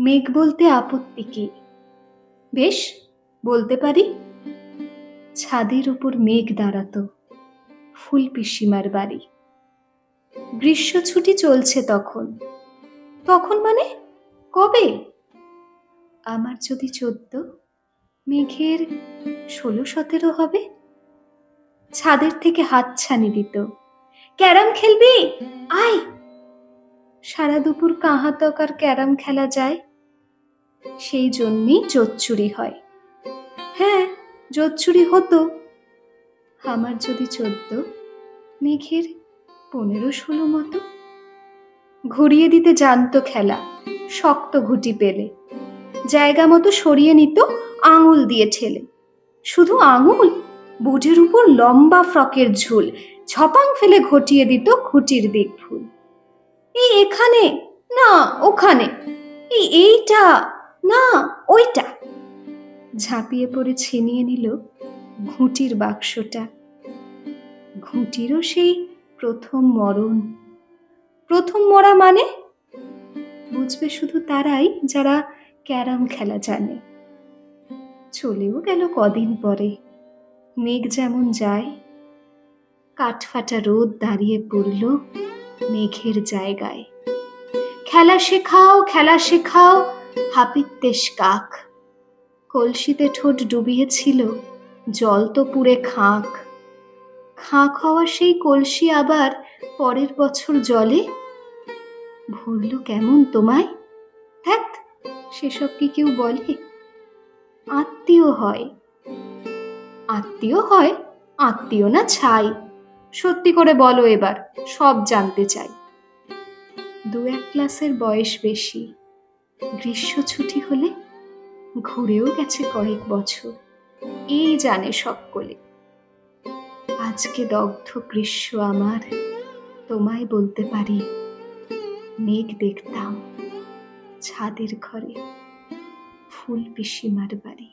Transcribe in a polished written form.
মেঘ বলতে আপত্তি কি? বেশ, বলতে পারি। ছাদের উপর মেঘ দাঁড়াতো, ফুল পিসিমার বাড়ি। গ্রীষ্ম ছুটি চলছে তখন। তখন মানে কবে? আমার যদি 14, মেঘের 16-17 হবে। ছাদের থেকে হাতছানি দিত, ক্যারাম খেলবি? আয়। সারা দুপুর কাহাতক আর ক্যারাম খেলা যায়। সেই জন্যই জোচ্চুরি হয়। হ্যাঁ, জোচ্চুরি হতো। আমার যদি 14, মেঘের 15-16 মতো। ঘুরিয়ে দিতে জানতো খেলা, শক্ত ঘুটি পেলে। জায়গা মতো সরিয়ে নিত আঙুল দিয়ে ঠেলে। শুধু আঙুল, বুটের উপর লম্বা ফ্রকের ঝুল, ঝপাং ফেলে ঘটিয়ে দিত খুঁটির দিক ভুল। এই এখানে না ওখানে, এইটা না ওইটা। ঝাঁপিয়ে পড়ে ছিনিয়ে নিল ঘুঁটির বাক্সটা। ঘুঁটিরও সেই প্রথম মরণ। প্রথম মরা মানে বুঝবে শুধু তারাই যারা ক্যারাম খেলা জানে। চলেও গেল কদিন পরে। মেঘ যেমন যায়, কাঠফাটা রোদ দাঁড়িয়ে পড়ল মেঘের জায়গায়। খেলা শেখাও, খেলা শেখাও, হাপিত্যেশ কাক। কলসিতে ঠোঁট ডুবিয়েছিল, জল তো পুড়ে খাঁক। খাঁক হওয়া সেই কলসি আবার পরের বছর জলে ভরল কেমন তোমায়? ধ্যাৎ, সেসব কি কেউ বলে? আত্মীয় হয়। আত্মীয় হয়, আত্মীয় না ছাই। সত্যি করে বলো এবার, সব জানতে চাই। 2-1 ক্লাসের বয়স বেশি। গ্রীষ্ম ছুটি হলে ঘুরেও গেছে কয়েক বছর। এই জানে সকলে। আজকে দগ্ধ গ্রীষ্ম আমার, তোমায় বলতে পারি মেঘ দেখতাম ছাদের ঘরে, ফুল পিসিমার বাড়ি।